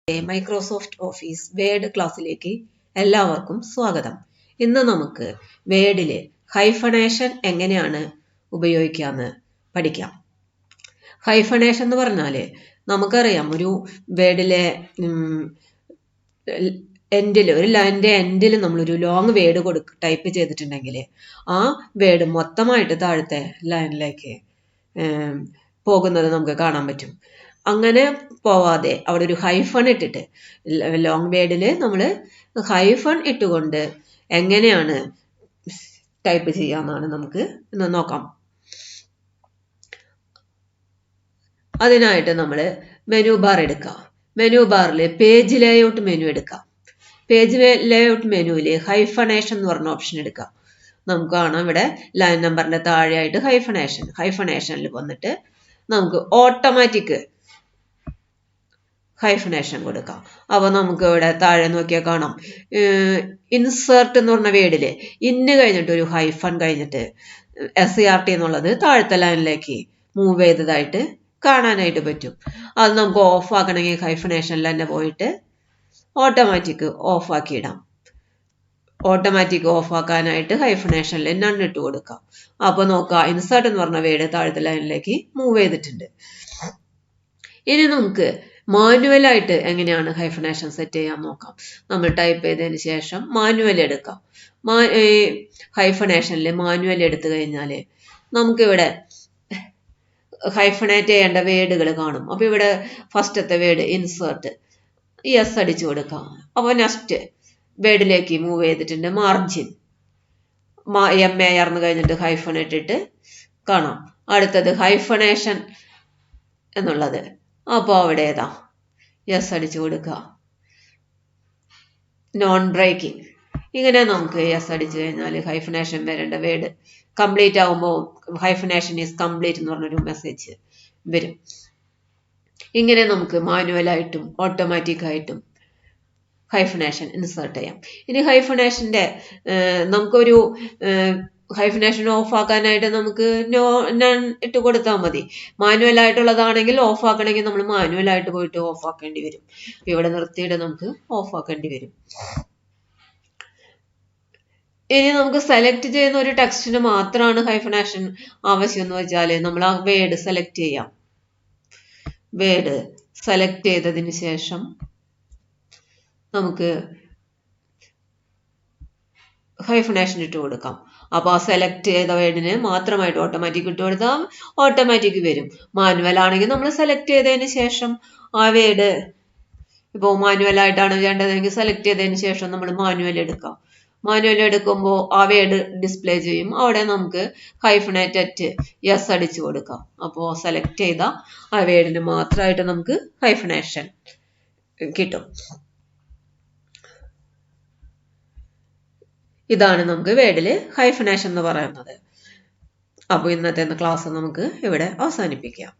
Microsoft office word ക്ലാസ്സിലേക്ക് എല്ലാവർക്കും സ്വാഗതം. ഇന്ന് നമുക്ക് വേഡില് ഹൈഫണേഷൻ എങ്ങനെയാണ് ഉപയോഗിക്കാന്ന് പഠിക്കാം. ഹൈഫണേഷൻ എന്ന് പറഞ്ഞാല് നമുക്കറിയാം, ഒരു വേഡിലെ എൻഡിൽ, ഒരു ലൈനിന്റെ എൻഡിൽ നമ്മളൊരു ലോങ് വേഡ് ടൈപ്പ് ചെയ്തിട്ടുണ്ടെങ്കിൽ ആ വേഡ് മൊത്തമായിട്ട് താഴത്തെ ലൈനിലേക്ക് പോകുന്നത് നമുക്ക് കാണാൻ പറ്റും. അങ്ങനെ പോവാതെ അവിടെ ഒരു ഹൈഫൺ ഇട്ടിട്ട്, ലോങ് വേഡില് നമ്മൾ ഹൈഫൺ ഇട്ടുകൊണ്ട് എങ്ങനെയാണ് ടൈപ്പ് ചെയ്യാന്നാണ് നമുക്ക് ഇന്ന് നോക്കാം. അതിനായിട്ട് നമ്മൾ മെനു ബാർ എടുക്കാം. മെനു ബാറിൽ പേജ് ലേഔട്ട് മെനു എടുക്കാം. പേജ് ലേഔട്ട് മെനുവിൽ ഹൈഫണേഷൻ എന്ന് പറഞ്ഞ ഓപ്ഷൻ എടുക്കാം. നമുക്ക് കാണാം ഇവിടെ ലൈൻ നമ്പറിന്റെ താഴെയായിട്ട് ഹൈഫണേഷനിൽ വന്നിട്ട് നമുക്ക് ഓട്ടോമാറ്റിക് ഹൈഫണേഷൻ കൊടുക്കാം. അപ്പൊ നമുക്ക് ഇവിടെ താഴെ നോക്കിയാൽ കാണാം, ഇൻസേർട്ട് എന്ന് പറഞ്ഞ വേർഡില് ഇന്ന് കഴിഞ്ഞിട്ട് ഒരു ഹൈഫൺ കഴിഞ്ഞിട്ട് SERT എന്നുള്ളത് താഴത്തെ ലൈനിലേക്ക് മൂവ് ചെയ്തതായിട്ട് കാണാനായിട്ട് പറ്റും. അത് നമുക്ക് ഓഫ് ആക്കണമെങ്കിൽ ഹൈഫണേഷനിൽ തന്നെ പോയിട്ട് ഓട്ടോമാറ്റിക് ഓഫ് ആക്കിയിടാം. ഓട്ടോമാറ്റിക് ഓഫ് ആക്കാനായിട്ട് ഹൈഫണേഷനിൽ നൺ ഇട്ട് കൊടുക്കാം. അപ്പൊ നോക്കാം, ഇൻസേർട്ട് എന്ന് പറഞ്ഞ വേർഡ് താഴത്തെ ലൈനിലേക്ക് മൂവ് ചെയ്തിട്ടുണ്ട്. ഇനി നമുക്ക് മാനുവലായിട്ട് എങ്ങനെയാണ് ഹൈഫണേഷൻ സെറ്റ് ചെയ്യാൻ നോക്കാം. നമ്മൾ ടൈപ്പ് ചെയ്തതിന് ശേഷം മാനുവൽ എടുക്കാം. ഹൈഫണേഷനിൽ മാനുവൽ എടുത്തു കഴിഞ്ഞാൽ നമുക്കിവിടെ ഹൈഫണേറ്റ് ചെയ്യേണ്ട വേർഡുകൾ കാണും. അപ്പൊ ഇവിടെ ഫസ്റ്റത്തെ വേർഡ് ഇൻസേർട്ട്, യെസ് അടിച്ചു കൊടുക്കാം. അപ്പോൾ നെക്സ്റ്റ് വേർഡിലേക്ക് മൂവ് ചെയ്തിട്ടുണ്ട്. മാർജിൻ, MAR കഴിഞ്ഞിട്ട് ഹൈഫൺ ഇട്ടിട്ട് കാണാം. അടുത്തത് ഹൈഫണേഷൻ എന്നുള്ളത്, അപ്പോൾ അവിടെ ഏതാ യെസ് അടിച്ചു കൊടുക്കുക. നോൺ ബ്രേക്കിംഗ്, ഇങ്ങനെ നമുക്ക് യെസ് അടിച്ചു കഴിഞ്ഞാൽ ഹൈഫണേഷൻ വരേണ്ട വേർഡ് കംപ്ലീറ്റ് ആകുമ്പോൾ ഹൈഫണേഷൻ ഈസ് കംപ്ലീറ്റ് എന്ന് പറഞ്ഞൊരു മെസ്സേജ് വരും. ഇങ്ങനെ നമുക്ക് മാനുവലായിട്ടും ഓട്ടോമാറ്റിക് ആയിട്ടും ഹൈഫണേഷൻ ഇൻസേർട്ട് ചെയ്യാം. ഇനി ഹൈഫണേഷന്റെ നമുക്കൊരു ഹൈഫണേഷൻ ഓഫ് ആക്കാനായിട്ട് നമുക്ക് നൺ ഇട്ട് കൊടുത്താൽ മതി. മാനുവൽ ആയിട്ടുള്ളതാണെങ്കിൽ ഓഫ് ആക്കണമെങ്കിൽ നമ്മൾ മാനുവലായിട്ട് പോയിട്ട് ഓഫ് ആക്കേണ്ടി വരും. ഇവിടെ നിർത്തിയിട്ട് നമുക്ക് ഓഫ് ആക്കേണ്ടി വരും. ഇനി നമുക്ക് സെലക്ട് ചെയ്യുന്ന ഒരു ടെക്സ്റ്റിന് മാത്രമാണ് ഹൈഫണേഷൻ ആവശ്യം എന്ന് വെച്ചാൽ നമ്മൾ ആ വേർഡ് സെലക്ട് ചെയ്യാം. വേർഡ് സെലക്ട് ചെയ്തതിന് ശേഷം നമുക്ക് ഹൈഫണേഷൻ ഇട്ട് കൊടുക്കാം. അപ്പൊ ആ സെലക്ട് ചെയ്ത വേർഡിന് മാത്രമായിട്ട് ഓട്ടോമാറ്റിക് ഇട്ട് കൊടുത്താൽ ഓട്ടോമാറ്റിക് വരും. മാനുവൽ ആണെങ്കിൽ നമ്മൾ സെലക്ട് ചെയ്തതിന് ശേഷം ആ വേർഡ്, ഇപ്പോൾ മാനുവൽ ആയിട്ടാണ് വേണ്ടതെങ്കിൽ സെലക്ട് ചെയ്തതിന് ശേഷം നമ്മൾ മാനുവൽ എടുക്കാം. മാനുവൽ എടുക്കുമ്പോൾ ആ വേർഡ് ഡിസ്പ്ലേ ചെയ്യും. അവിടെ നമുക്ക് ഹൈഫണേറ്റ് അറ്റ് യെസ് അടിച്ചു കൊടുക്കാം. അപ്പോൾ സെലക്ട് ചെയ്ത ആ വേർഡിന് മാത്രമായിട്ട് നമുക്ക് ഹൈഫണേഷൻ കിട്ടും. ഇതാണ് നമുക്ക് വേർഡിൽ ഹൈഫണേഷൻ എന്ന് പറയുന്നത്. അപ്പോൾ ഇന്നത്തെ ക്ലാസ് നമുക്ക് ഇവിടെ അവസാനിപ്പിക്കാം.